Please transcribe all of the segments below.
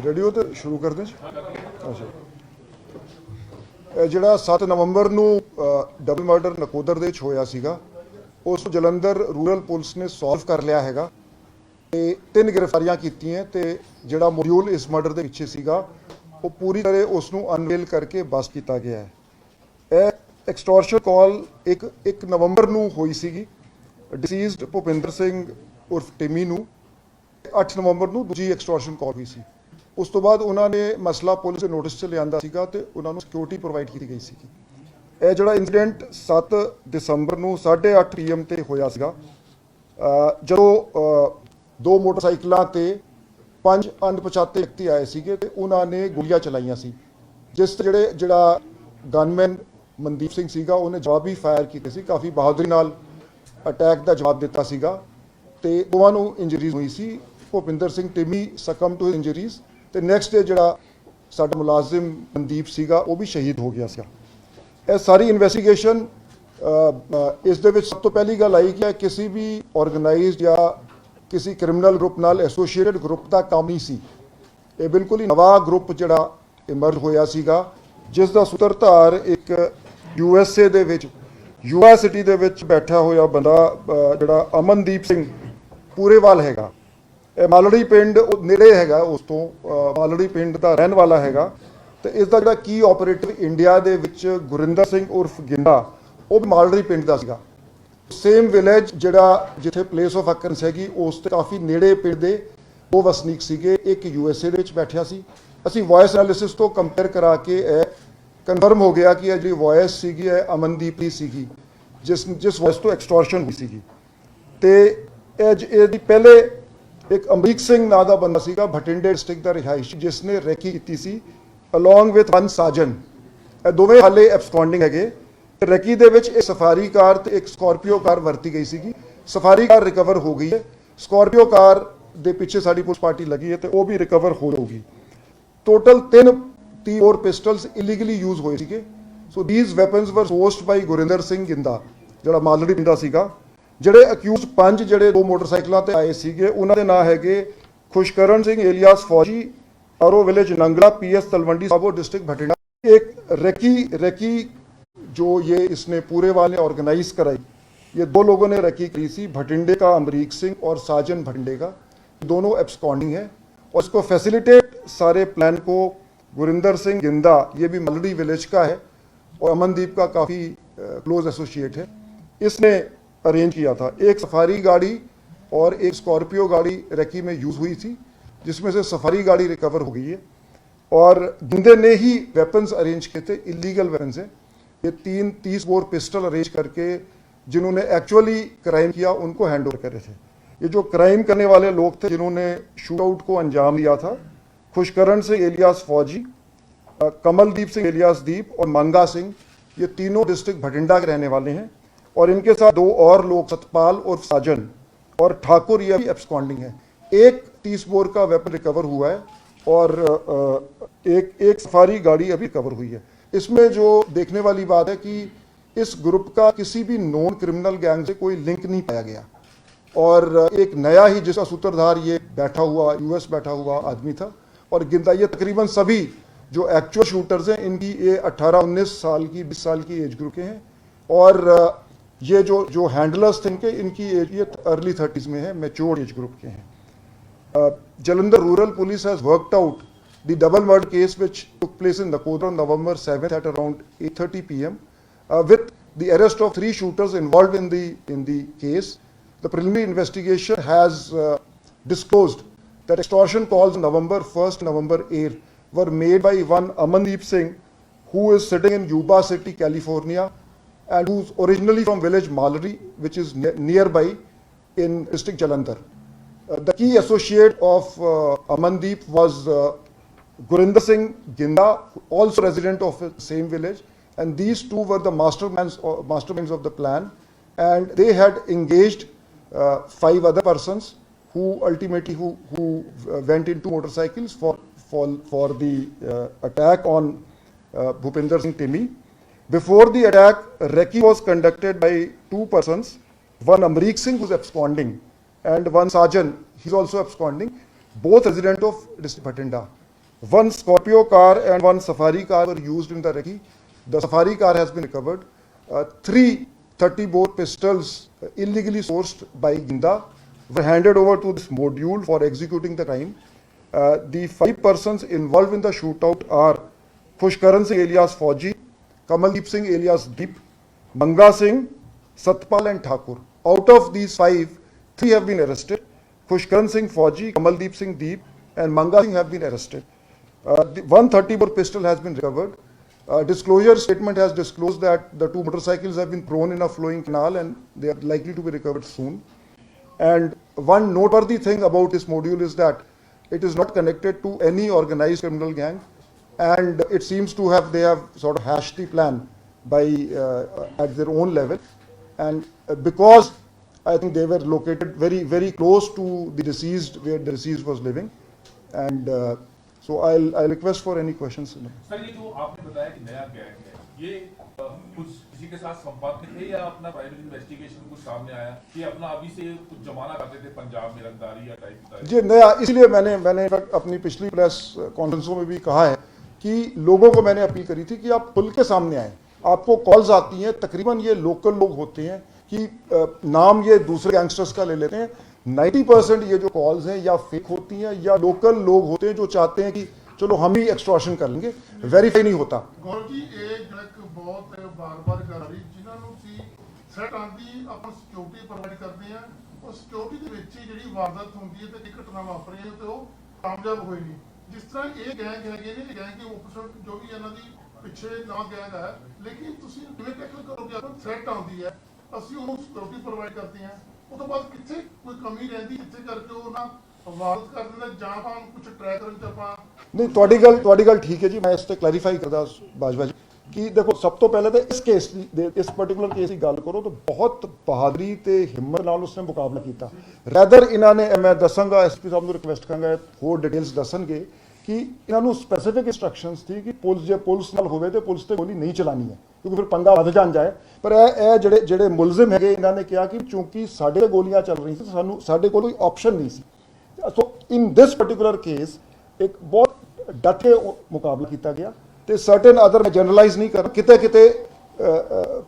Radio तो शुरू कर दें। अच्छा, ਜਿਹੜਾ 7 ਨਵੰਬਰ ਨੂੰ ਡਬਲ ਮਰਡਰ ਨਕੋਦਰ ਦੇ ਵਿੱਚ ਹੋਇਆ ਸੀਗਾ, ਉਸ ਨੂੰ ਜਲੰਧਰ ਰੂਰਲ ਪੁਲਿਸ ਨੇ ਸੋਲਵ ਕਰ ਲਿਆ ਹੈਗਾ ਤੇ 3 ਗ੍ਰਿਫਤਾਰੀਆਂ ਕੀਤੀਆਂ ਤੇ ਜਿਹੜਾ ਮੋਡਿਊਲ ਇਸ ਮਰਡਰ ਦੇ ਪਿੱਛੇ ਸੀਗਾ ਉਹ ਪੂਰੀ ਤਰ੍ਹਾਂ ਉਸ ਨੂੰ ਅਨਵੇਲ ਕਰਕੇ ਬਸ ਕੀਤਾ ਗਿਆ ਹੈ। ਇਹ ਐਕਸਟੋਰਸ਼ਨ ਕਾਲ 1 ਨਵੰਬਰ ਨੂੰ ਹੋਈ ਸੀਗੀ ਡਿਸੀਜ਼ਡ ਭੁਪਿੰਦਰ ਸਿੰਘ ਉਰਫ ਟਿਮੀ ਨੂੰ। 8 ਨਵੰਬਰ ਨੂੰ ਦੂਜੀ ਐਕਸਟੋਰਸ਼ਨ ਕਾਲ ਹੋਈ ਸੀ। ਉਸ ਤੋਂ ਬਾਅਦ ਉਹਨਾਂ ਨੇ ਮਸਲਾ ਪੁਲਿਸ ਦੇ ਨੋਟਿਸ 'ਚ ਲਿਆਂਦਾ ਸੀਗਾ ਤੇ ਉਹਨਾਂ ਨੂੰ ਸਿਕਿਉਰਿਟੀ ਪ੍ਰੋਵਾਈਡ ਕੀਤੀ ਗਈ ਸੀਗੀ। ਇਹ ਜਿਹੜਾ ਇਨਸੀਡੈਂਟ 7 ਦਸੰਬਰ ਨੂੰ 8:30 PM ਤੇ ਹੋਇਆ ਸੀਗਾ, ਜਦੋਂ 2 ਮੋਟਰਸਾਈਕਲਾਂ ਤੇ 5 ਅਣਪਛਾਤੇ ਵਿਅਕਤੀ ਆਏ ਸੀਗੇ ਤੇ ਉਹਨਾਂ ਨੇ ਗੋਲੀਆਂ ਚਲਾਈਆਂ ਸੀ, ਜਿਸ ਤੇ ਜਿਹੜਾ ਗਨਮੈਨ ਮਨਦੀਪ ਸਿੰਘ ਸੀਗਾ ਉਹਨੇ ਜਵਾਬੀ ਫਾਇਰ ਕੀਤੇ ਸੀ। ਕਾਫੀ ਬਹਾਦਰੀ ਨਾਲ ਅਟੈਕ ਦਾ ਜਵਾਬ ਦਿੱਤਾ ਸੀਗਾ ਤੇ ਦੋਵਾਂ ਨੂੰ ਇੰਜਰੀਜ਼ ਹੋਈ ਸੀ। Bhupinder Singh Timmy succumb to injuries ਤੇ ਨੈਕਸਟ ਡੇ ਜਿਹੜਾ ਸਾਡਾ ਮੁਲਾਜ਼ਮ ਮਨਦੀਪ ਸੀਗਾ ਉਹ ਵੀ ਸ਼ਹੀਦ ਹੋ ਗਿਆ ਸੀਗਾ। ਇਹ ਸਾਰੀ ਇਨਵੈਸਟੀਗੇਸ਼ਨ ਇਸ ਦੇ ਵਿੱਚ ਸਭ ਤੋਂ ਪਹਿਲੀ ਗੱਲ ਆਈ ਕਿ ਕਿਸੇ ਵੀ ਆਰਗੇਨਾਈਜ਼ਡ ਜਾਂ ਕਿਸੇ ਕ੍ਰਿਮੀਨਲ ਗਰੁੱਪ ਨਾਲ ਐਸੋਸੀਏਟਡ ਗਰੁੱਪ ਦਾ ਕੰਮ ਨਹੀਂ ਸੀ। ਇਹ ਬਿਲਕੁਲ ਹੀ ਨਵਾਂ ਗਰੁੱਪ ਜਿਹੜਾ ਇਮਰਜ ਹੋਇਆ ਸੀਗਾ, ਜਿਸ ਦਾ ਸੂਤਰਧਾਰ ਇੱਕ USA ਦੇ ਵਿੱਚ ਯੂਆ ਸਿਟੀ ਦੇ ਵਿੱਚ ਬੈਠਾ ਹੋਇਆ ਬੰਦਾ ਜਿਹੜਾ ਅਮਨਦੀਪ ਸਿੰਘ ਪੂਰੇਵਾਲ ਹੈਗਾ। ਇਹ ਮਾਲੜੀ ਪਿੰਡ ਨੇੜੇ ਹੈਗਾ, ਉਸ ਤੋਂ ਮਾਲੜੀ ਪਿੰਡ ਦਾ ਰਹਿਣ ਵਾਲਾ ਹੈਗਾ ਤੇ ਇਸ ਦਾ ਜਿਹੜਾ ਕੀ ਆਪਰੇਟਰ ਇੰਡੀਆ ਦੇ ਵਿੱਚ ਗੁਰਿੰਦਰ ਸਿੰਘ ਉਰਫ ਗਿੰਦਾ, ਉਹ ਵੀ ਮਾਲੜੀ ਪਿੰਡ ਦਾ ਸੀਗਾ। ਸੇਮ ਵਿਲੇਜ ਜਿਹੜਾ ਜਿੱਥੇ ਪਲੇਸ ਆਫ ਅਕਰੈਂਸ ਹੈਗੀ ਉਸ ਤੇ ਕਾਫੀ ਨੇੜੇ ਪਿੰਡ ਦੇ 2 ਵਸਨੀਕ ਸੀਗੇ। ਇੱਕ USA ਦੇ ਵਿੱਚ ਬੈਠਿਆ ਸੀ। ਅਸੀਂ ਵੌਇਸ ਐਨਾਲਿਸਿਸ ਤੋਂ ਕੰਪੇਅਰ ਕਰਾ ਕੇ ਇਹ ਕਨਫਰਮ ਹੋ ਗਿਆ ਕਿ ਇਹ ਜਿਹੜੀ ਵੌਇਸ ਸੀਗੀ ਇਹ ਅਮਨਦੀਪ ਦੀ ਸੀਗੀ, ਜਿਸ ਵੌਇਸ ਤੋਂ ਐਕਸਟੋਰਸ਼ਨ ਹੋਈ ਸੀਗੀ। ਤੇ ਇਹਦੀ ਪਹਿਲੇ ਇੱਕ ਅਮਰੀਕ ਸਿੰਘ ਨਾਂ ਦਾ ਬੰਦਾ ਸੀਗਾ ਬਠਿੰਡੇ ਡਿਸਟ੍ਰਿਕਟ ਦਾ ਰਿਹਾਇਸ਼ੀ, ਜਿਸ ਨੇ ਰੈਕੀ ਕੀਤੀ ਸੀ ਅਲੋਂਗ ਵਿਦ 1 ਸਾਜਨ। ਇਹ ਦੋਵੇਂ ਹਾਲੇ ਐਬਸਕੌਂਡਿੰਗ ਹੈਗੇ। ਰੈਕੀ ਦੇ ਵਿੱਚ ਇੱਕ ਸਫਾਰੀ ਕਾਰ ਤੇ ਇੱਕ ਸਕੋਰਪੀਓ ਕਾਰ ਵਰਤੀ ਗਈ ਸੀਗੀ। ਸਫਾਰੀ ਕਾਰ ਰਿਕਵਰ ਹੋ ਗਈ ਹੈ, ਸਕੋਰਪੀਓ ਕਾਰ ਦੇ ਪਿੱਛੇ ਸਾਡੀ ਪੁਲਿਸ ਪਾਰਟੀ ਲੱਗੀ ਹੈ ਤੇ ਉਹ ਵੀ ਰਿਕਵਰ ਹੋ ਜਾਊਗੀ। ਟੋਟਲ 3 ਹੋਰ ਪਿਸਟਲਸ ਇਲੀਗਲੀ ਯੂਜ਼ ਹੋਏ ਸੀਗੇ। ਸੋ ਥੀਸ ਵੈਪਨਸ ਵਰ ਸੋਰਸਡ ਬਾਈ ਗੁਰਿੰਦਰ ਸਿੰਘ ਗਿੰਦਾ ਜਿਹੜਾ ਮਾਲੜੀ ਪਿੰਡ ਦਾ ਸੀਗਾ। ਜਿਹੜੇ ਅਕਿਊਜ਼ਡ 5 ਜਿਹੜੇ 2 ਮੋਟਰਸਾਈਕਲਾਂ ਤੇ ਆਏ ਸੀਗੇ ਉਹਨਾਂ ਦੇ ਨਾਂ ਹੈਗੇ ਖੁਸ਼ਕਰਨ Singh alias Fauji, R O village Nangla, PS Talwandi Sabo district Bathinda. एक रैकी जो ये इसने पूरेवाल ने ऑर्गेनाइज कराई, ये 2 लोगों ने रैकी करी थी, भटिंडे का अमरीक सिंह और साजन भटिंडे का, दोनों एब्सकॉन्डिंग है। और इसको फैसिलिटेट सारे प्लान को गुरिंदर सिंह गिंदा, ये भी मलड़ी विलेज का है और अमनदीप का काफ़ी क्लोज एसोसिएट है, इसने अरेंज किया था। एक सफारी गाड़ी और एक स्कॉर्पियो गाड़ी रैकी में यूज़ हुई थी, जिसमें से सफारी गाड़ी रिकवर हो गई है। और गिंदे ने ही वेपन्स अरेंज किए थे, इलीगल वेपन्स हैं ये। 30 बोर पिस्टल अरेंज करके जिन्होंने एक्चुअली क्राइम किया उनको हैंड ओवर करे थे। ये जो क्राइम करने वाले लोग थे जिन्होंने शूट आउट को अंजाम दिया था, खुशकरण सिंह एलियास फौजी, कमलदीप सिंह एलियास दीप और मंगा सिंह, ये तीनों डिस्ट्रिक्ट भटिंडा के रहने वाले हैं। और इनके साथ 2 और लोग सतपाल और साजन और ठाकुर, ये भी एब्सकॉन्डिंग है। एक 30 बोर का वेपन रिकवर हुआ है और एक सफारी गाड़ी अभी रिकवर हुई है। इसमें जो देखने वाली बात है कि इस ग्रुप का किसी भी नॉन क्रिमिनल गैंग से कोई लिंक नहीं पाया गया और एक नया ही जिसका सूत्रधार ये बैठा हुआ US बैठा हुआ आदमी था। और गिनता ये तकरीबन सभी जो एक्चुअल शूटर्स हैं इनकी ये 18-19 साल की 20 साल की एज ग्रुप के हैं। और ये जो हैंडलर्स थे इनकी एज ये अर्ली 30s में है, मैच्योर एज ग्रुप के हैं। Jalandhar rural police has worked out the double murder case which took place in Nakoda on November 7th at around 8:30 PM with the arrest of 3 shooters involved in the case. The preliminary investigation has disclosed that extortion calls on November 1st, November 8th were made by one Amandeep Singh, who is sitting in Yuba City, California, and who's originally from village Malari, which is nearby in district Jalandhar. The key associate of Amandeep was Gurinder Singh Ginda, also resident of the same village, and these 2 were the masterminds of the plan, and they had engaged 5 other persons who ultimately went into motorcycles for the attack on Bhupinder Singh Timi. Before the attack, recce was conducted by 2 persons, one Amrik Singh who's absconding and one Sajan, he's also absconding. both resident of district Bhatinda. One Scorpio car and one Safari car were used in the recce. The Safari car has been recovered. Three 30-bore pistols illegally sourced by Ginda were handed over to this module for executing the crime. The 5 persons involved in the shootout are Khushkaran Singh alias Fauji, Kamaldeep Singh alias Deep, Manga Singh, Satpal and Thakur. Out of these 5, 3 have been arrested. Khushkaran Singh Fauji, Kamaldeep Singh Deep and Manga Singh have been arrested. The 130-bore pistol has been recovered. Disclosure statement has disclosed that the 2 motorcycles have been thrown in a flowing canal and they are likely to be recovered soon. And one noteworthy thing about this module is that it is not connected to any organized criminal gang, and it seems to have they have sort of hashed the plan by at their own level, and because I think they were located very, very close to the deceased, where the deceased was living, and so I'll request for any questions. Sir, ये जो आपने बताया कि नया gang है, ये कुछ किसी के साथ संपर्क में थे या अपना प्राइवेट इन्वेस्टिगेशन कुछ सामने आया कि अपना अभी से कुछ जमाना करते थे पंजाब में रंगदारी या टाइप? जी नया, इसलिए मैंने अपनी पिछली प्रेस कॉन्फ्रेंसों में भी कहा है कि लोगों को मैंने अपील करी थी कि आप खुल के सामने आए। आपको कॉल्स आती हैं, तकरीबन ये लोकल लोग होते हैं कि नाम ये दूसरे गैंगस्टर्स का ले लेते हैं। 90% ये जो कॉल्स हैं या फेक होती हैं या लोकल लोग होते हैं जो चाहते हैं कि चलो हम ही एक्सटॉर्शन कर लेंगे, वेरीफाई नहीं होता। गौरव जी, एक बहुत बार-बार कर रही जिन्हां नूं सी सैट आंदी अपन सिक्योरिटी प्रोवाइड करते हैं और सिक्योरिटी ਦੇ ਵਿੱਚ ਹੀ ਜਿਹੜੀ ਵਾਰਦਾਤ ਹੁੰਦੀ ਹੈ ਤੇ ਇਹ ਘਟਨਾ ਵਾਪਰੀ ਹੈ ਤੇ ਉਹ ਕਾਮਯਾਬ ਹੋਈ ਨਹੀਂ। ਜਿਸ ਤਰ੍ਹਾਂ ਇਹ ਗੈਂਗ ਹੈਗੇ ਨੇ, ਗੈਂਗ ਦੇ ਆਪੋਜ਼ਿਟ ਜੋ ਵੀ ਇਹਨਾਂ ਦੀ ਪਿੱਛੇ ਨਾ ਗੈਂਗ ਹੈ, ਲੇਕਿਨ ਤੁਸੀਂ ਕਿਵੇਂ ਟੈਕਲ ਕਰੋਗੇ? ਆਪਾਂ ਥ੍ਰੈਟ ਆਉਂਦੀ ਹੈ, ਅਸੀਂ ਉਹਨੂੰ ਸਿਕਿਉਰਿਟੀ ਪ੍ਰੋਵਾਈਡ ਕਰਦੇ ਹਾਂ, ਉਸ ਤੋਂ ਬਾਅਦ ਕਿੱਥੇ ਕੋਈ ਕਮੀ ਰਹਿੰਦੀ ਜਿੱਥੇ ਕਰਕੇ ਉਹ ਨਾ ਵਾਰਦਾਤ ਕਰ ਦਿੰਦਾ ਜਾਂ ਆਪਾਂ ਕੁਝ ਟਰੈਕ ਕਰਨ ਚ ਆਪਾਂ नहीं, ਤੁਹਾਡੀ ਗੱਲ ਠੀਕ ਹੈ ਜੀ। ਮੈਂ ਇਸ ਤੇ ਕਲੈਰੀਫਾਈ ਕਰਦਾ ਬਾਜਵਾ ਜੀ ਕਿ ਦੇਖੋ, ਸਭ ਤੋਂ ਪਹਿਲਾਂ ਤਾਂ ਇਸ ਕੇਸ ਦੀ, ਇਸ ਪਾਰਟਿਕੂਲਰ ਕੇਸ ਦੀ ਗੱਲ ਕਰੋ ਤਾਂ ਬਹੁਤ ਬਹਾਦਰੀ ਤੇ ਹਿੰਮਤ ਨਾਲ ਉਸਨੇ ਮੁਕਾਬਲਾ ਕੀਤਾ। ਰੈਦਰ ਇਹਨਾਂ ਨੇ, ਮੈਂ ਦੱਸਾਂਗਾ ਐਸਪੀ ਸਾਹਿਬ ਨੂੰ ਰਿਕਵੈਸਟ ਕਰਾਂਗਾ ਹੋਰ ਡਿਟੇਲਸ ਦੱਸਣਗੇ ਕਿ ਇਹਨਾਂ ਨੂੰ ਸਪੈਸੀਫਿਕ ਇੰਸਟਰਕਸ਼ਨਸ ਸੀ ਕਿ ਜੇ ਪੁਲਿਸ ਨਾਲ ਹੋਵੇ ਤੇ ਪੁਲਿਸ ਤੇ ਗੋਲੀ ਨਹੀਂ ਚਲਾਣੀ ਹੈ, ਕਿਉਂਕਿ ਫਿਰ ਪੰਗਾ ਵੱਧ ਜਾਏ। ਪਰ ਇਹ ਜਿਹੜੇ ਮੁਲਜ਼ਮ ਹੈਗੇ, ਇਹਨਾਂ ਨੇ ਕਿਹਾ ਕਿ ਚੂੰਕਿ ਸਾਡੇ ਤੇ ਗੋਲੀਆਂ ਚੱਲ ਰਹੀਆਂ ਸੀ, ਸਾਡੇ ਕੋਲ ਕੋਈ ਆਪਸ਼ਨ ਨਹੀਂ ਸੀ। ਸੋ ਇਨ ਦਿਸ ਪਾਰਟਿਕੂਲਰ ਕੇਸ ਇੱਕ ਬਹੁਤ ਡਟ ਕੇ ਮੁਕਾਬਲਾ ਕੀਤਾ ਗਿਆ ਤੇ ਸਰਟਨ ਅਦਰ, ਮੈਂ ਜਨਰਲਾਈਜ਼ ਨਹੀਂ ਕਰ, ਕਿਤੇ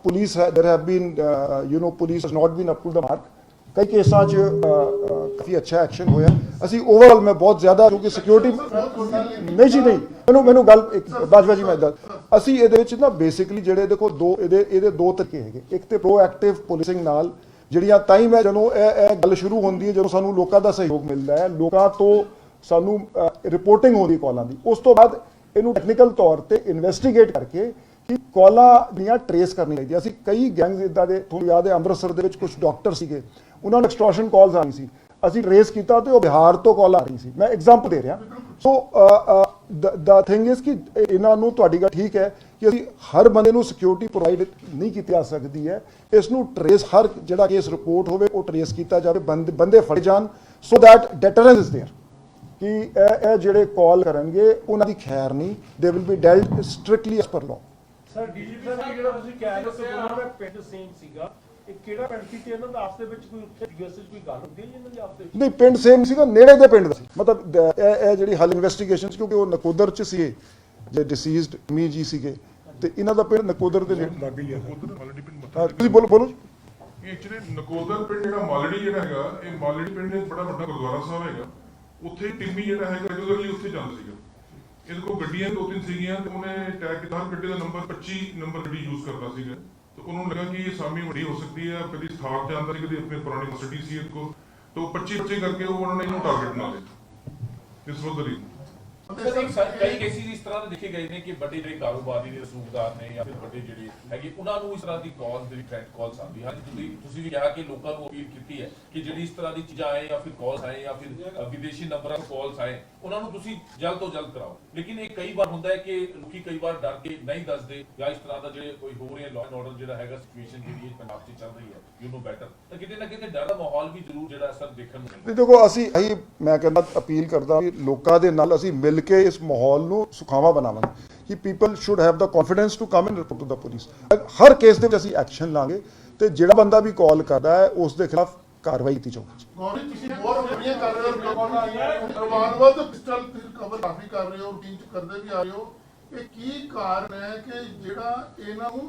ਪੁਲਿਸ ਹੈ, there have been police has not been up to the mark. ਕਈ ਕੇਸਾਂ 'ਚ ਕਾਫੀ ਅੱਛਾ ਐਕਸ਼ਨ ਹੋਇਆ। ਅਸੀਂ ਓਵਰਆਲ ਮੈਂ ਬਹੁਤ ਜ਼ਿਆਦਾ, ਕਿਉਂਕਿ ਸਿਕਿਉਰਿਟੀ ਨਹੀਂ ਜੀ, ਨਹੀਂ, ਮੈਨੂੰ ਗੱਲ ਬਾਜਵਾ ਜੀ ਮੈਂ ਅਸੀਂ ਇਹਦੇ ਵਿੱਚ ਨਾ ਬੇਸਿਕਲੀ ਜਿਹੜੇ ਦੇਖੋ ਇਹਦੇ ਦੋ ਤਰੀਕੇ ਹੈਗੇ। ਇੱਕ ਤੇ ਪ੍ਰੋਐਕਟਿਵ ਪੁਲਿਸਿੰਗ ਨਾਲ ਜਿਹੜੀਆਂ, ਤਾਂ ਹੀ ਮੈਂ ਜਦੋਂ ਇਹ ਗੱਲ ਸ਼ੁਰੂ ਹੁੰਦੀ ਹੈ, ਜਦੋਂ ਸਾਨੂੰ ਲੋਕਾਂ ਦਾ ਸਹਿਯੋਗ ਮਿਲਦਾ ਹੈ, ਲੋਕਾਂ ਤੋਂ ਸਾਨੂੰ ਰਿਪੋਰਟਿੰਗ ਹੁੰਦੀ ਕਾਲਾਂ ਦੀ, ਉਸ ਤੋਂ ਬਾਅਦ ਇਹਨੂੰ ਟੈਕਨੀਕਲ ਤੌਰ ਤੇ ਇਨਵੈਸਟੀਗੇਟ ਕਰਕੇ ਕਿ ਕਾਲਾਂ ਦੀਆਂ ਟਰੇਸ ਕਰਨੀ ਚਾਹੀਦੀ। ਅਸੀਂ ਕਈ ਗੈਂਗਸ ਇੱਦਾਂ ਦੇ, ਤੁਹਾਨੂੰ ਯਾਦ ਹੈ ਅੰਮ੍ਰਿਤਸਰ ਦੇ ਵਿੱਚ ਕੁਝ ਡਾਕਟਰ ਸੀਗੇ, ਉਹਨਾਂ ਨੂੰ ਐਕਸਟੋਰਸ਼ਨ ਕਾਲਸ ਆ ਰਹੀ ਸੀ, ਅਸੀਂ ਟਰੇਸ ਕੀਤਾ ਤੇ ਉਹ ਬਿਹਾਰ ਤੋਂ ਕਾਲ ਆ ਰਹੀ ਸੀ। ਮੈਂ ਐਗਜ਼ਾਮਪਲ ਦੇ ਰਿਹਾ। ਸੋ ਦਾ ਥਿੰਗ ਇਜ਼ ਕਿ ਇਹਨਾਂ ਨੂੰ, ਤੁਹਾਡੀ ਗੱਲ ਠੀਕ ਹੈ ਕਿ ਅਸੀਂ ਹਰ ਬੰਦੇ ਨੂੰ ਸਿਕਿਉਰਿਟੀ ਪ੍ਰੋਵਾਈਡ ਨਹੀਂ ਕੀਤੀ ਜਾ ਸਕਦੀ ਹੈ। ਇਸ ਨੂੰ ਟਰੇਸ, ਹਰ ਜਿਹੜਾ ਕੇਸ ਰਿਪੋਰਟ ਹੋਵੇ ਉਹ ਟਰੇਸ ਕੀਤਾ ਜਾਵੇ, ਬੰਦੇ ਫੜੇ ਜਾਣ, so that deterrence is there ਕਿ ਇਹ ਜਿਹੜੇ ਕਾਲ ਕਰਨਗੇ ਉਹਨਾਂ ਦੀ ਖੈਰ ਨਹੀਂ, they will be dealt strictly as per law. Sir DGP ਸਾਹਿਬ ਜਿਹੜਾ ਤੁਸੀਂ ਕਹਿ ਰਹੇ ਸੀ ਉਹਨਾਂ ਦਾ ਪਿੰਡ ਸੇਮ ਸੀਗਾ, ਇਹ ਕਿਹੜਾ ਪਿੰਡ ਸੀ ਤੇ ਇਹਨਾਂ ਦਾ ਆਪਸ ਦੇ ਵਿੱਚ ਕੋਈ ਉੱਥੇ ਯੂਐਸ ਵਿੱਚ ਕੋਈ ਗੱਲ ਹੁੰਦੀ ਹੈ ਜੀ ਇਹਨਾਂ ਦੀ ਆਪਸ ਦੇ ਵਿੱਚ? ਨਹੀਂ, ਪਿੰਡ ਸੇਮ ਸੀਗਾ, ਨੇੜੇ ਦੇ ਪਿੰਡ ਦਾ ਸੀ। ਮਤਲਬ ਇਹ ਜਿਹੜੀ ਹਾਲ ਇਨਵੈਸਟੀਗੇਸ਼ਨ ਕਿਉਂਕਿ ਉਹ ਨਕੋਦਰ ਚ ਸੀ, ਜੇ ਡਿਸੀਜ਼ਡ ਮੀ ਜੀ ਸੀਗੇ ਤੇ ਇਹਨਾਂ ਦਾ ਪਿੰਡ ਨਕੋਦਰ ਦੇ ਨੇੜੇ ਲੱਗ ਗਈ ਹੈ। ਤੁਸੀਂ ਬੋਲੋ। ਇਹ ਐਕਚੁਅਲੀ ਨਕੋਦਰ ਪਿੰਡ ਜਿਹੜਾ ਮਾਲੜੀ ਜਿਹੜਾ ਹੈਗਾ, ਇਹ ਮਾਲੜੀ ਪਿੰਡ ਇੱਕ ਬੜਾ ਵੱਡਾ ਗੁਰਦੁਆਰਾ ਸਾਹਿਬ ਹੈਗਾ, ਉੱਥੇ ਟਿੰਮੀ ਜਿਹੜਾ ਹੈਗਾ ਰੈਗੂਲਰਲੀ ਉੱਥੇ ਜਾਂਦਾ ਸੀਗਾ। ਇਹਦੇ ਕੋਲ ਗੱਡੀਆਂ 2-3 ਸੀਗੀਆਂ ਤੇ ਉਹਨੇ ਟੈਗ ਕੀਤਾ, ਹਰ ਗੱਡੀ ਦਾ ਨੰਬਰ 25 ਨੰਬਰ ਗੱਡੀ ਯੂਜ਼ ਕਰਦਾ ਸੀਗਾ। ਤੇ ਉਹਨੂੰ ਲੱਗਾ ਕਿ ਇਹ ਸਾਮੀ ਵੱਡੀ ਹੋ ਸਕਦੀ ਹੈ, ਕਦੀ ਸਥਾਪ ਜਾਂਦਾ ਸੀ, ਕਦੀ ਆਪਣੀ ਪੁਰਾਣੀ ਮਸਟੀ ਸੀ ਇਹਦੇ ਕੋਲ, ਤੇ ਉਹ 25 ਕਰਕੇ ਉਹਨਾਂ ਨੇ ਇਹਨੂੰ ਟਾਰਗੇਟ ਬਣਾ ਲਿਆ। ਇਸ ਵਾਸ ਦ ਰੀਜ਼ਨ। ਕਈ ਕੇਸਿਸ ਇਸ ਤਰ੍ਹਾਂ ਦੇ ਦੇਖੇ ਗਏ ਨੇ ਕਿ ਵੱਡੇ ਜਿਹੜੇ ਕਾਰੋਬਾਰੀ ਨੇ, ਰਸੂਖਦਾਰ ਨੇ ਜਾਂ ਫਿਰ ਵੱਡੇ ਜਿਹੜੇ ਹੈਗੇ, ਉਹਨਾਂ ਨੂੰ ਇਸ ਤਰ੍ਹਾਂ ਦੀ ਕਾਲਸ, ਜਿਹੜੀ ਥ੍ਰੈਟ ਕਾਲਸ ਆਉਂਦੀ ਹਨ। ਤੁਸੀਂ ਵੀ ਕਿਹਾ ਕਿ ਲੋਕਾਂ ਨੂੰ ਅਪੀਲ ਕੀਤੀ ਹੈ ਕਿ ਜਿਹੜੀ ਇਸ ਤਰ੍ਹਾਂ ਦੀ ਚੀਜ਼ਾਂ ਆਏ ਜਾਂ ਫਿਰ ਕਾਲਸ ਆਏ ਜਾਂ ਫਿਰ ਵਿਦੇਸ਼ੀ ਨੰਬਰਾਂ ਤੋਂ ਕਾਲਸ ਆਏ, ਉਹਨਾਂ ਨੂੰ ਤੁਸੀਂ ਜਲਦ ਤੋਂ ਜਲਦ ਕਰਾਓ। ਲੇਕਿਨ ਇਹ ਕਈ ਵਾਰ ਹੁੰਦਾ ਹੈ ਕਿ ਲੋਕੀ ਕਈ ਵਾਰ ਡਰ ਕੇ ਨਹੀਂ ਦੱਸਦੇ, ਜਾਂ ਇਸ ਤਰ੍ਹਾਂ ਦਾ ਜਿਹੜੇ ਕੋਈ ਹੋ ਰਿਹਾ ਲਾਅ ਐਂਡ ਆਰਡਰ ਜਿਹੜਾ ਹੈਗਾ ਸਿਚੁਏਸ਼ਨ ਜਿਹੜੀ ਪੰਜਾਬ 'ਚ ਚੱਲ ਰਹੀ ਹੈ, ਯੂ ਨੋ ਬੈਟਰ, ਤਾਂ ਕਿਤੇ ਨਾ ਕਿਤੇ ਡਰ ਦਾ ਮਾਹੌਲ ਵੀ ਜ਼ਰੂਰ ਜਿਹੜਾ ਅਸਰ ਦੇਖਣ ਨੂੰ ਮਿਲਦਾ। ਦੇਖੋ, ਅਸੀਂ ਮੈਂ ਕਹਿੰਦਾ ਅਪੀਲ ਕਰਦਾ ਕਿ ਲੋਕਾਂ ਦੇ ਨਾਲ ਅਸੀਂ ਮਿਲ ਕੇ ਇਸ ਮਾਹੌਲ ਨੂੰ ਸੁਖਾਵਾਂ ਬਣਾਵਾਂਗੇ ਕਿ people should have the confidence to come and report to the police. ਹਰ ਕੇਸ ਦੇ ਵਿੱਚ ਅਸੀਂ ਐਕਸ਼ਨ ਲਾਂਗੇ ਤੇ ਜਿਹੜਾ ਬੰਦਾ ਵੀ ਕਾਲ ਕਰਦਾ ਹੈ ਉਸ ਦੇ ਖਿਲਾਫ ਕਾਰਵਾਈ ਕੀਤੀ ਜਾਊਗੀ। ਗੌਰੀ ਤੁਸੀਂ ਬਹੁਤ ਵਧੀਆ ਕਰ ਰਹੇ ਹੋ ਰਮਾਨਵਤ ਪਿਸਟਲ ਕਵਰ ਕਾਫੀ ਕਰ ਰਹੇ ਹੋ ਰੂਟੀਨ ਚ ਕਰਦੇ ਵੀ ਆ ਰਹੇ ਹੋ ਇਹ ਕੀ ਕਾਰਨ ਹੈ ਕਿ ਜਿਹੜਾ ਇਹਨਾਂ ਨੂੰ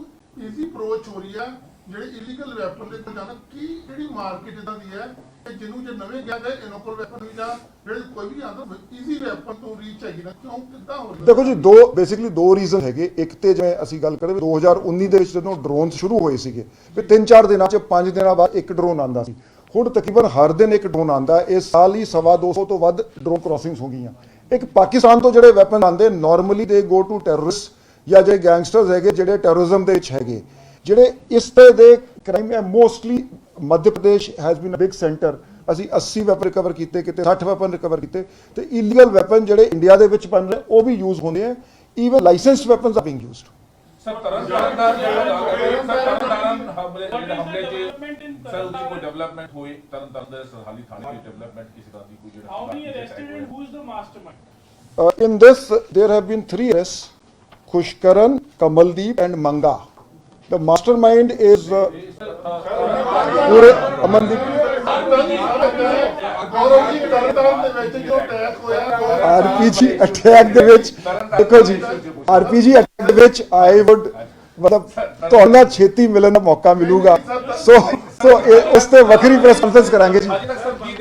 ਈਜ਼ੀ ਅਪਰੋਚ ਹੋ ਰਹੀ ਹੈ ਜਿਹੜੇ ਇਲੀਗਲ ਵੈਪਨ ਦੇ ਕੋਲ ਜਾਣਾ ਕੀ ਜਿਹੜੀ ਮਾਰਕੀਟ ਇਦਾਂ ਦੀ ਹੈ ਕਿ ਜਿਹਨੂੰ ਜੇ ਨਵੇਂ ਗਿਆ ਗਏ ਇਨੋਕਲ ਵੈਪਨ ਵੀ ਜਾਂ ਜਿਹੜੇ ਕੋਈ ਵੀ ਆਉਂਦਾ ਈਜ਼ੀ ਵੈਪਨ ਤੋਂ ਰੀਚ ਹੈਗੀ ਨਾ ਕਿਉਂ ਕਿੱਦਾਂ ਹੋ ਰਿਹਾ ਦੇਖੋ ਜੀ ਬੇਸਿਕਲੀ ਦੋ ਰੀਜ਼ਨ ਹੈਗੇ। ਇੱਕ ਤੇ ਜਿਵੇਂ ਅਸੀਂ ਗੱਲ ਕਰੀਏ 2019 ਦੇ ਵਿੱਚ ਜਦੋਂ ਡਰੋਨ ਸ਼ੁਰੂ ਹੋਏ ਸੀਗੇ ਵੀ 3-4 ਦਿਨਾਂ ਚ 5 ਦਿਨਾਂ ਬਾਅਦ ਇੱਕ ਡਰੋਨ ਆਉਂਦਾ ਸੀ। ਹੁਣ ਤਕਰੀਬਨ ਹਰ ਦਿਨ ਇੱਕ ਡਰੋਨ ਆਉਂਦਾ। ਇਸ ਸਾਲ ਹੀ 250 ਤੋਂ ਵੱਧ ਡਰੋਨ ਕ੍ਰਾਸਿੰਗਸ ਹੋ ਗਈਆਂ। ਇੱਕ ਪਾਕਿਸਤਾਨ ਤੋਂ ਜਿਹੜੇ ਵੈਪਨ ਆਉਂਦੇ ਨਾਰਮਲੀ ਦੇ ਗੋ ਟੂ ਟੈਰਰਿਸਟ ਜਾਂ ਜਿਹੜੇ ਗੈਂਗਸਟਰਸ ਹੈਗੇ ਜਿਹੜੇ ਟੈਰਰਿਜ਼ਮ ਦੇ ਵਿੱਚ ਹੈਗੇ ਜਿਹੜੇ ਇਸ ਤਰ੍ਹਾਂ ਦੇ ਕ੍ਰਾਈਮ ਹੈ mostly Madhya Pradesh has been a big centre. ਅਸੀਂ 80 ਵੈਪਨ ਰਿਕਵਰ ਕੀਤੇ ਕਿਤੇ 60 ਵੈਪਨ ਰਿਕਵਰ ਕੀਤੇ ਤੇ ਇਲੀਗਲ ਵੈਪਨ ਜਿਹੜੇ ਇੰਡੀਆ ਦੇ ਵਿੱਚ ਬਣ ਰਹੇ ਉਹ ਵੀ ਯੂਜ਼ ਹੁੰਦੇ ਆ। Even licensed weapons R being used. Sir Tarn Taran ਹਮਲੇ ਚ ਸਰ ਉਹਦੀ ਕੋਈ ਡਿਵੈਲਪਮੈਂਟ ਹੋਏ ਤਰਨਤਾਰਨ ਦੇ ਸਰਹਾਲੀ ਥਾਣੇ ਦੀ ਡਿਵੈਲਪਮੈਂਟ ਕਿਸੇ ਤਰ੍ਹਾਂ ਦੀ ਕੋਈ ਜਿਹੜਾ How many arrested and who is the mastermind? In this there have been 3 arrests: Khushkaran, Kamaldeep and Manga. The mastermind is Pure Amandeep. Gaurav ji Tarn Taran ਦੇ ਵਿੱਚ ਜੋ ਅਟੈਕ ਹੋਇਆ RPG ਅਟੈਕ ਦੇ ਵਿੱਚ ਦੇਖੋ ਜੀ RPG ਅਟੈਕ ਦੇ ਵਿੱਚ ਆਈ ਵੁੱਡ ਮਤਲਬ ਤੁਹਾਨੂੰ ਛੇਤੀ ਮਿਲਣ ਦਾ ਮੌਕਾ ਮਿਲੂਗਾ। ਸੋ ਇਸ ਤੇ ਵੱਖਰੀ ਪ੍ਰੈਸ ਕਾਨਫਰੰਸ ਕਰਾਂਗੇ ਜੀ। ਅੱਜ ਤੱਕ ਸਰ ਕੀ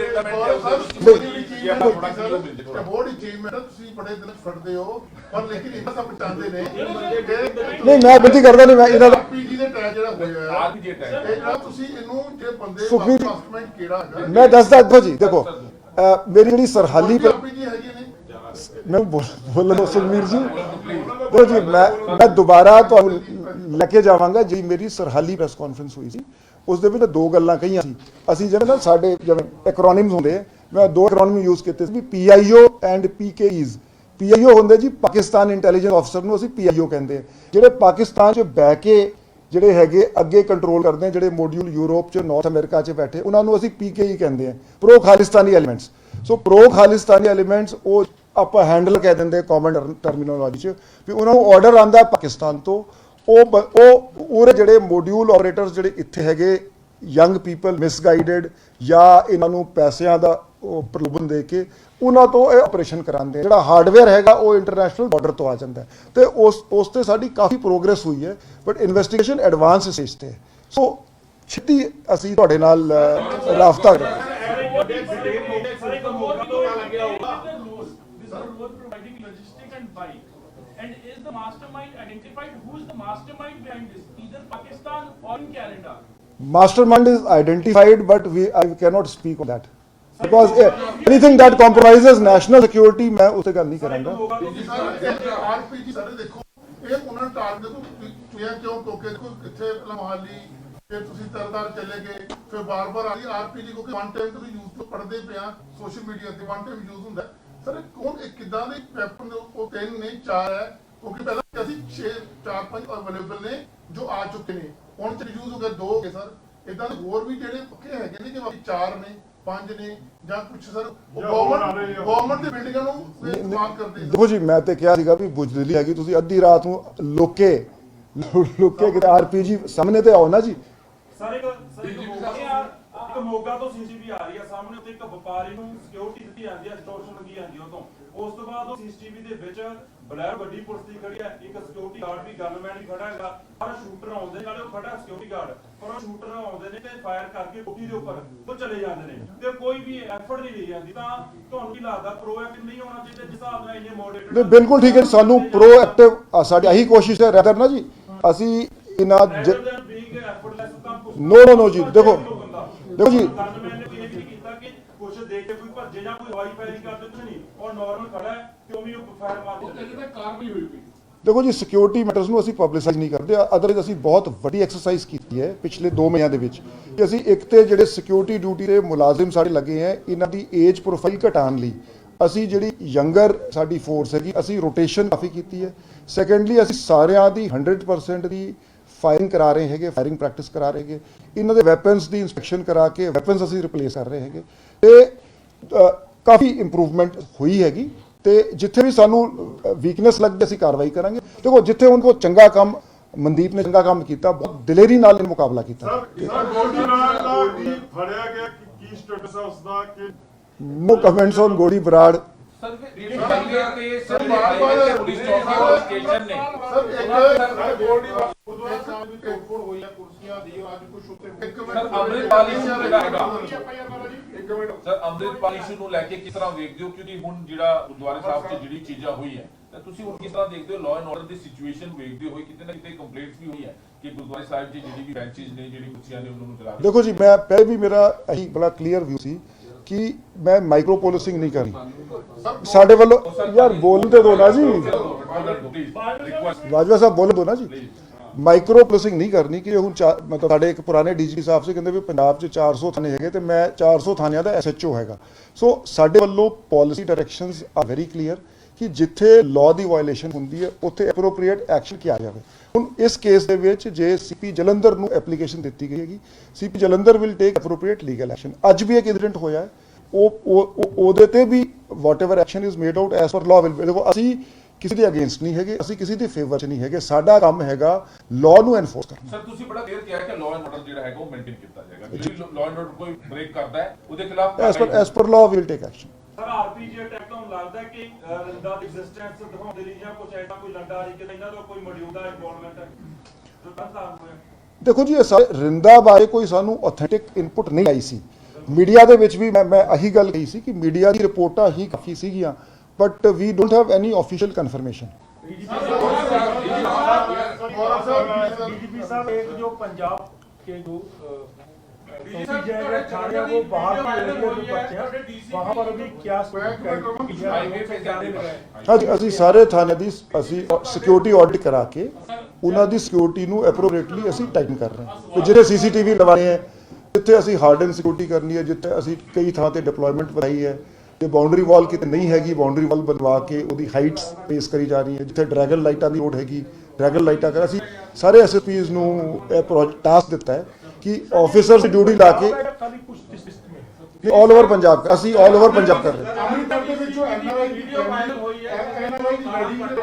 ਬਹੁਤ ਅਚੀਵਮੈਂਟ ਤੁਸੀਂ ਬੜੇ ਦਿਨ ਫੜਦੇ ਹੋ ਪਰ ਲੇਕਿਨ ਇਹਨਾਂ ਸਭ ਚਾਹੁੰਦੇ ਨੇ ਨਹੀਂ ਮੈਂ ਬੇਨਤੀ ਕਰਦਾ ਨਹੀਂ ਮੈਂ ਇਹਨਾਂ ਦਾ RPG ਦੇ ਟੈਗ ਜਿਹੜਾ ਹੋਇਆ ਆਰਪੀਜੀ ਅਟੈਕ ਇਹ ਜਿਹੜਾ ਤੁਸੀਂ ਇਹਨੂੰ ਜੇ ਬੰਦੇ ਸੁਖਬੀਰ ਜੀ, ਮਾਸਟਰਮਾਈਂਡ ਕਿਹੜਾ ਹੈਗਾ ਮੈਂ ਦੱਸਦਾ ਦੇਖੋ ਜੀ ਦੇਖੋ ਮੇਰੀ ਜਿਹੜੀ ਸਰਹਾਲੀ RPG ਹੈਗੇ ਨੇ ਮੈਂ ਬੋਲਣ ਦੋ ਸੁਖਬੀਰ ਜੀ ਦੇਖੋ ਜੀ ਮੈਂ ਦੁਬਾਰਾ ਤੁਹਾਨੂੰ ਲੈ ਕੇ ਜਾਵਾਂਗਾ ਜੀ। ਮੇਰੀ ਸਰਹਾਲੀ ਪ੍ਰੈਸ ਕਾਨਫਰੰਸ ਹੋਈ ਸੀ ਉਸ ਦੇ ਵਿੱਚ ਦੋ ਗੱਲਾਂ ਕਹੀਆਂ ਸੀ। ਅਸੀਂ ਜਿਵੇਂ ਨਾ ਸਾਡੇ ਜਿਵੇਂ ਐਕਰੋਨਿਮਸ ਹੁੰਦੇ ਮੈਂ ਦੋ ਐਕਰੋਨਿਮ ਯੂਜ਼ ਕੀਤੇ ਸੀ ਵੀ PIO ਐਂਡ PKEs। PIO ਹੁੰਦੇ ਜੀ ਪਾਕਿਸਤਾਨ ਇੰਟੈਲੀਜੈਂਸ ਆਫਸਰ ਨੂੰ ਅਸੀਂ PIO ਕਹਿੰਦੇ ਆ ਜਿਹੜੇ ਪਾਕਿਸਤਾਨ 'ਚ ਬਹਿ ਕੇ ਜਿਹੜੇ ਹੈਗੇ ਅੱਗੇ ਕੰਟਰੋਲ ਕਰਦੇ ਆ ਜਿਹੜੇ ਮੋਡਿਊਲ ਯੂਰਪ 'ਚ ਨਾਰਥ ਅਮਰੀਕਾ 'ਚ ਬੈਠੇ ਉਹਨਾਂ ਨੂੰ ਅਸੀਂ PKE ਕਹਿੰਦੇ ਆ ਪ੍ਰੋ ਖਾਲਿਸਤਾਨੀ ਐਲੀਮੈਂਟਸ। ਸੋ ਪ੍ਰੋ ਖਾਲਿਸਤਾਨੀ ਐਲੀਮੈਂਟਸ ਉਹ ਆਪਾਂ ਹੈਂਡਲ ਕਹਿ ਦਿੰਦੇ ਕਾਮਨ ਟਰਮੀਨੋਲੋਜੀ 'ਚ ਵੀ ਉਹਨਾਂ ਨੂੰ ਆਰਡਰ ਆਉਂਦਾ ਪਾਕਿਸਤਾਨ ਤੋਂ ਉਹ ਜਿਹੜੇ ਮੋਡਿਊਲ ਆਪਰੇਟਰਸ ਜਿਹੜੇ ਇੱਥੇ ਹੈਗੇ ਯੰਗ ਪੀਪਲ ਮਿਸਗਾਈਡਡ ਜਾਂ ਇਹਨਾਂ ਨੂੰ ਪੈਸਿਆਂ ਦਾ ਪ੍ਰਲੋਭਨ ਦੇ ਕੇ ਉਹਨਾਂ ਤੋਂ ਇਹ ਆਪਰੇਸ਼ਨ ਕਰਾਉਂਦੇ ਜਿਹੜਾ ਹਾਰਡਵੇਅਰ ਹੈਗਾ ਉਹ ਇੰਟਰਨੈਸ਼ਨਲ ਬਾਰਡਰ ਤੋਂ ਆ ਜਾਂਦਾ ਤੇ ਉਸ ਤੇ ਸਾਡੀ ਕਾਫੀ ਪ੍ਰੋਗਰੈਸ ਹੋਈ ਹੈ ਬਟ ਇਨਵੈਸਟੀਗੇਸ਼ਨ ਐਡਵਾਂਸ ਸਟੇਜ ਤੇ। ਸੋ ਛੇਤੀ ਅਸੀਂ ਤੁਹਾਡੇ ਨਾਲ ਰਾਬਤਾ ਕਰਾਂਗੇ। And is the mastermind identified? Who is the mastermind behind this? Either Pakistan or in Canada? Mastermind is identified, but I cannot speak on that because anything that compromises national security, मैं उससे ਗੱਲ नहीं करूँगा। RPG ਸਾਰੇ ਦੇਖੋ ਇਹ ਉਹਨਾਂ ਨੂੰ ਟਾਰਗੇਟ ਤੁਸੀਂ ਕਿਉਂ ਟੋਕੇ ਕਿੱਥੇ ਲਮਾਲੀ ਫਿਰ ਤੁਸੀਂ ਤਰਦਾਰ ਚਲੇ ਗਏ ਫਿਰ ਬਾਰ-ਬਾਰ ਆਈ RPG ਕਿਉਂਕਿ ਵਨ ਟਾਈਮ ਤੁਸੀਂ ਯੂਜ਼ ਤੋਂ ਪੜਦੇ ਪਿਆ ਸੋਸ਼ਲ ਮੀਡੀਆ ਤੇ ਵਨ ਟਾਈਮ ਯੂਜ਼ ਹੁੰਦਾ ਸਰ ਕੌਣ ਇੱਕ ਕਿਦਾਂ ਦੇ ਵੈਪਨ ਉਹ 3 ਨਹੀਂ 4 ਹੈ ਕਿਉਂਕਿ ਪਹਿਲਾਂ ਅਸੀਂ 4-5 ਅਵੇਲੇਬਲ ਨੇ ਜੋ ਆ ਚੁੱਕੇ ਨੇ ਹੁਣ ਚ ਯੂਜ਼ ਹੋ ਗਏ 2 ਹੋ ਗਏ ਸਰ ਇਦਾਂ ਦੇ ਹੋਰ ਵੀ ਜਿਹੜੇ ਪੱਕੇ ਹੈਗੇ ਨੇ ਕਿ ਬਾਕੀ 4 ਨੇ 5 ਨੇ ਜਾਂ ਕੁਝ ਸਰ ਗਵਰਨਮੈਂਟ ਦੀ ਬਿਲਡਿੰਗਾਂ ਨੂੰ ਇਸਤੇਮਾਲ ਕਰਦੇ ਦੇਖੋ ਜੀ ਮੈਂ ਤੇ ਕਿਹਾ ਸੀਗਾ ਵੀ ਬੁਜਦਿਲੀ ਹੈਗੀ ਤੁਸੀਂ ਅੱਧੀ ਰਾਤ ਨੂੰ ਲੋਕੇ ਕਿਤੇ RPG ਸਾਹਮਣੇ ਤੇ ਆਓ ਨਾ ਜੀ। ਇੱਕ ਮੋਗਾ ਤੋਂ ਸੀਸੀਟੀਵੀ ਆ ਰਹੀ ਆ ਸਾਹਮਣੇ ਉੱਤੇ ਇੱਕ ਵਪਾਰੀ ਨੂੰ ਸਿਕਿਉਰਿਟੀ ਦਿੱਤੀ ਜਾਂਦੀ ਆ ਐਕਸਟੋਰਸ਼ਨ ਲੱਗੀ ਜਾਂਦੀ ਉਹ ਤੋਂ ਉਸ ਤੋਂ ਬਾਅਦ ਉਹ ਸੀਸੀਟੀਵੀ ਦੇ ਵਿੱਚ ਬਲੈਰ ਵੱਡੀ ਪੁਲਿਸ ਦੀ ਖੜੀ ਆ ਇੱਕ ਸਿਕਿਉਰਿਟੀ ਗਾਰਡ ਵੀ ਗਨਮੈਨ ਵੀ ਖੜਾ ਹੈਗਾ ਪਰ ਸ਼ੂਟਰ ਆਉਂਦੇ ਨਾਲੇ ਉਹ ਖੜਾ ਸਿਕਿਉਰਿਟੀ ਗਾਰਡ ਪਰ ਉਹ ਸ਼ੂਟਰ ਆਉਂਦੇ ਨੇ ਤੇ ਫਾਇਰ ਕਰਕੇ ਕੋਠੀ ਦੇ ਉੱਪਰ ਉਹ ਚਲੇ ਜਾਂਦੇ ਨੇ ਤੇ ਕੋਈ ਵੀ ਐਫਰਟ ਨਹੀਂ ਲਈ ਜਾਂਦੀ ਤਾਂ ਤੁਹਾਨੂੰ ਕੀ ਲੱਗਦਾ ਪ੍ਰੋਐਕਟਿਵ ਨਹੀਂ ਹੋਣਾ ਚਾਹੀਦਾ ਜਿਸ ਹਿਸਾਬ ਨਾਲ ਇੰਨੇ ਮੋਡਰੇਟਰ ਬਿਲਕੁਲ ਠੀਕ ਹੈ ਸਾਨੂੰ ਪ੍ਰੋਐਕਟਿਵ ਸਾਡੀ ਆਹੀ ਕੋਸ਼ਿਸ਼ ਹੈ ਰੈਦਰ ਨਾ ਜੀ ਅਸੀਂ ਇਹਨਾਂ ਨੋ ਜੀ ਦੇਖੋ ਜੀ ਗਨਮੈਨ ਨੇ ਇਹ ਵੀ ਕੀਤਾ ਕਿ ਕੁਝ ਦੇਖ ਕੇ ਕੋਈ ਭੱਜੇ ਜਾਂ ਕੋਈ ਹਵਾਈ ਫਾਇਰਿੰਗ ਕਰ ਦਿੱਤੀ ਨਹੀਂ ਔਰ ਨਾਰਮਲ ਖੜਾ ਹੈ ਤੇ ਉਹ ਵੀ ਫਾਇਰ ਮਾਰ ਦਿੰਦਾ ਕਾਰਵਾਈ ਹੋਈ ਪਈ। ਦੇਖੋ ਜੀ ਸਿਕਿਉਰਿਟੀ ਮੈਟਰਸ ਨੂੰ ਅਸੀਂ ਪਬਲਿਸਾਈਜ਼ ਨਹੀਂ ਕਰਦੇ ਅਦਰਵਾਈਜ਼ ਅਸੀਂ ਬਹੁਤ ਵੱਡੀ ਐਕਸਰਸਾਈਜ਼ ਕੀਤੀ ਹੈ ਪਿਛਲੇ 2 ਮਹੀਨਿਆਂ ਦੇ ਵਿੱਚ ਕਿ ਅਸੀਂ ਇੱਕ ਤੇ ਜਿਹੜੇ ਸਿਕਿਉਰਿਟੀ ਡਿਊਟੀ ਦੇ ਮੁਲਾਜ਼ਮ ਸਾਡੇ ਲੱਗੇ ਹੈ ਇਹਨਾਂ ਦੀ ਏਜ ਪ੍ਰੋਫਾਈਲ ਘਟਾਉਣ ਲਈ ਅਸੀਂ ਜਿਹੜੀ ਯੰਗਰ ਸਾਡੀ ਫੋਰਸ ਹੈਗੀ ਅਸੀਂ ਰੋਟੇਸ਼ਨ ਕਾਫੀ ਕੀਤੀ ਹੈ। ਸੈਕੰਡਲੀ ਅਸੀਂ ਸਾਰਿਆਂ ਦੀ 100% ਦੀ ਫਾਇਰਿੰਗ ਕਰਾ ਰਹੇ ਹੈਗੇ ਫਾਇਰਿੰਗ ਪ੍ਰੈਕਟਿਸ ਕਰਾ ਰਹੇ ਹੈਗੇ ਇਹਨਾਂ ਦੇ ਵੈਪਨਸ ਦੀ ਇਨਸਪੈਕਸ਼ਨ ਕਰਾ ਕੇ ਵੈਪਨਸ ਅਸੀਂ ਰਿਪਲੇਸ ਕਰ ਰਹੇ ਹੈਗੇ ਤੇ ਕਾਫੀ ਇੰਪਰੂਵਮੈਂਟ ਹੋਈ ਹੈਗੀ ਤੇ ਜਿੱਥੇ ਵੀ ਸਾਨੂੰ ਵੀਕਨੈਸ ਲੱਗਦੀ ਅਸੀਂ ਕਾਰਵਾਈ ਕਰਾਂਗੇ। ਦੇਖੋ ਜਿੱਥੇ ਉਹਨਾਂ ਕੋ ਚੰਗਾ ਕੰਮ ਮਨਦੀਪ ਨੇ ਚੰਗਾ ਕੰਮ ਕੀਤਾ ਬਹੁਤ ਦਿਲੇਰੀ ਨਾਲ ਮੁਕਾਬਲਾ ਕੀਤਾ। ਗੋਲਡੀ ਨਾਲ ਦਾ ਕੀ ਫੜਿਆ ਗਿਆ ਕੀ ਸਟੇਟਸ ਹੈ ਉਸ ਦਾ ਕਿ नो कमेंट्स ऑन गोली बराड़। ਸਰ ਜਿਹੜੇ ਹਾਈਵੇ ਤੇ ਸਰ ਹਾਈਵੇ ਤੇ ਪੁਲਿਸ ਚੌਕੀ ਸਟੇਸ਼ਨ ਨੇ ਸਰ ਗੋਲਡੀ ਗੁਰਦੁਆਰਾ ਸਾਹਿਬ ਦੀ ਤੋੜਫੋੜ ਹੋਈ ਹੈ ਕੁਰਸੀਆਂ ਦੀ ਅੱਜ ਕੁਝ ਉੱਤੇ ਸਰ ਅੰਮ੍ਰਿਤਪਾਲ ਇਸ਼ੂ ਜਿਹੜਾ ਹੈਗਾ ਇੱਕ ਮਿੰਟ ਸਰ ਅੰਮ੍ਰਿਤਪਾਲ ਇਸ਼ੂ ਨੂੰ ਲੈ ਕੇ ਕਿਸ ਤਰ੍ਹਾਂ ਵੇਖਦੇ ਹੋ ਕਿਉਂਕਿ ਹੁਣ ਜਿਹੜਾ ਗੁਰਦੁਆਰੇ ਸਾਹਿਬ 'ਚ ਜਿਹੜੀ ਚੀਜ਼ਾਂ ਹੋਈ ਹੈ ਤਾਂ ਤੁਸੀਂ ਹੁਣ ਕਿਸ ਤਰ੍ਹਾਂ ਦੇਖਦੇ ਹੋ law and order the situation ਵੇਖਦੇ ਹੋਏ ਕਿਤੇ ਨਾ ਕਿਤੇ ਕੰਪਲੇਂਟਸ ਵੀ ਹੋਈ ਹੈ ਕਿ ਗੁਰਦੁਆਰੇ ਸਾਹਿਬ 'ਚ ਜਿਹੜੀ ਵੀ ਬੈਂਚਿਸ ਨੇ ਜਿਹੜੀ ਕੁਰਸੀਆਂ ਨੇ ਉਹਨਾਂ ਨੂੰ ਜਲਾ देखो जी, मैं पहले भी मेरा यही बड़ा क्लियर व्यू सी कि मैं माइक्रो पोलिसिंग नहीं करनी साडे वालों। यार बोलते दो ना जी, बाजवा साहब बोल दो ना जी। ਮਾਈਕਰੋ ਪੁਲਿਸਿੰਗ ਨਹੀਂ ਕਰਨੀ ਕਿ ਹੁਣ ਮਤਲਬ ਸਾਡੇ ਇੱਕ ਪੁਰਾਣੇ ਡੀਜੀਪੀ ਸਾਹਿਬ ਸੀ ਕਹਿੰਦੇ ਵੀ ਪੰਜਾਬ 'ਚ 400 ਥਾਣੇ ਹੈਗੇ ਤੇ ਮੈਂ 400 ਥਾਣਿਆਂ ਦਾ ਐਸਐਚਓ ਹੈਗਾ। ਸੋ ਸਾਡੇ ਵੱਲੋਂ ਪਾਲਿਸੀ ਡਾਇਰੈਕਸ਼ਨਸ ਆ ਵੈਰੀ ਕਲੀਅਰ ਕਿ ਜਿੱਥੇ ਲਾਅ ਦੀ ਵਾਇਓਲੇਸ਼ਨ ਹੁੰਦੀ ਹੈ ਉੱਥੇ ਐਪਰੋਪ੍ਰੀਏਟ ਐਕਸ਼ਨ ਕਿਹਾ ਜਾਵੇ। ਹੁਣ ਇਸ ਕੇਸ ਦੇ ਵਿੱਚ ਜੇ ਸੀਪੀ ਜਲੰਧਰ ਨੂੰ ਐਪਲੀਕੇਸ਼ਨ ਦਿੱਤੀ ਗਈ ਹੈਗੀ, CP Jalandhar will take appropriate legal action. ਅੱਜ ਵੀ ਇੱਕ ਇਨਸੀਡੈਂਟ ਹੋਇਆ ਹੈ, ਉਹਦੇ ਤੇ ਵੀ whatever action is made out as per law will. ਦੇਖੋ ਅਸੀਂ ਕਿਸੇ ਦੇ ਅਗੇਂਸਟ ਨਹੀਂ ਹੈਗੇ, ਅਸੀਂ ਕਿਸੇ ਦੇ ਫੇਵਰ 'ਚ ਨਹੀਂ ਹੈਗੇ, ਸਾਡਾ ਕੰਮ ਹੈਗਾ ਲਾਅ ਨੂੰ ਐਨਫੋਰਸ ਕਰਨਾ। ਸਰ ਤੁਸੀਂ ਬੜਾ ਕਲੀਅਰ ਕਿਹਾ ਕਿ ਲਾਅ ਐਂਡ ਆਰਡਰ ਜਿਹੜਾ ਹੈਗਾ ਉਹ ਮੇਨਟੇਨ ਕੀਤਾ ਜਾਏਗਾ। ਜਿਹੜੀ ਲਾਅ ਐਂਡ ਆਰਡਰ ਕੋਈ ਬ੍ਰੇਕ ਕਰਦਾ ਹੈ ਉਹਦੇ ਖਿਲਾਫ S per law will take action. Sir RPG attack ਤੋਂ ਲੱਗਦਾ ਕਿ ਰਿੰਦਾ ਦੀ ਐਗਜ਼ਿਸਟੈਂਸ ਦਿਖਾਉਂਦੇ ਲਈ ਜਾਂ ਕੁਝ ਐਸਾ ਕੋਈ ਲੰਡਾ ਰਹੀ ਕਿ ਇਹਨਾਂ ਦਾ ਕੋਈ ਮੌਜੂਦਾ ਇਨਵੋਲਵਮੈਂਟ ਹੈ ਜੋ ਤਾਂ ਹੋਇਆ। ਦੇਖੋ ਜੀ, ਇਹ ਸਾਰੇ ਰਿੰਦਾ ਬਾਰੇ ਕੋਈ ਸਾਨੂੰ ਆਥੈਂਟਿਕ ਇਨਪੁਟ ਨਹੀਂ ਆਈ ਸੀ। ਮੀਡੀਆ ਦੇ ਵਿੱਚ ਵੀ ਮੈਂ ਇਹੀ ਗੱਲ ਕਹੀ ਸੀ ਕਿ ਮੀਡੀਆ ਦੀ ਰਿਪੋਰਟਾਂ ਹੀ ਕਾਫੀ ਸੀਗੀਆਂ, but we don't have any official confirmation. DGP साहब, एक जो पंजाब के जो थाने वो बाहर के एरिया में बचे हैं, वहाँ पर अभी क्या हाँ जी, ਅਸੀਂ ਸਾਰੇ ਥਾਣਿਆਂ ਦੀ ਅਸੀਂ ਸਿਕਿਉਰਿਟੀ ਆਡਿਟ ਕਰਾ ਕੇ ਉਹਨਾਂ ਦੀ ਸਿਕਿਉਰਿਟੀ ਨੂੰ ਐਪਰੋਪ੍ਰੀਏਟਲੀ ਅਸੀਂ ਟਾਈਟਨ ਕਰ ਰਹੇ ਹਾਂ। ਤੇ ਜਿਹੜੇ ਸੀਸੀਟੀਵੀ ਲਵਾਏ ਹੈ, ਜਿੱਥੇ ਅਸੀਂ ਹਾਰਡਨ ਸਿਕਿਉਰਿਟੀ ਕਰਨੀ ਹੈ, ਜਿੱਥੇ ਅਸੀਂ ਕਈ ਥਾਂ ਤੇ ਡਿਪਲੋਇਮੈਂਟ ਵਧਾਈ ਹੈ, ਤੇ ਬਾਉਂਡਰੀ ਵਾਲ ਕਿਤੇ ਨਹੀਂ ਹੈਗੀ, ਬਾਉਂਡਰੀ ਵਾਲ ਬਣਵਾ ਕੇ ਉਹਦੀ ਹਾਈਟਸ ਪੇਸ ਕਰੀ ਜਾ ਰਹੀ ਹੈ। ਜਿੱਥੇ ਡਰੈਗਨ ਲਾਈਟਾਂ ਦੀ ਲੋੜ ਹੈਗੀ, ਡਰੈਗਨ ਲਾਈਟਾਂ ਕਰ। ਅਸੀਂ ਸਾਰੇ ਐਸਐਸਪੀਜ਼ ਨੂੰ ਇਹ ਟਾਸਕ ਦਿੱਤਾ ਹੈ ਕਿ ਆਫਿਸਰਸ ਦੀ ਡਿਊਟੀ ਲਾ ਕੇ ਆਲ ਓਵਰ ਪੰਜਾਬ ਅਸੀਂ ਆਲ ਓਵਰ ਪੰਜਾਬ ਕਰ ਰਹੇ ਹਾਂ। ਅੰਮ੍ਰਿਤਸਰ ਦੇ ਵਿੱਚ ਜੋ ਐਨਆਰਆਈ ਦੀ ਵੀਡੀਓ ਵਾਇਰਲ ਹੋਈ ਹੈ, ਐਨਆਰਆਈ ਦੀ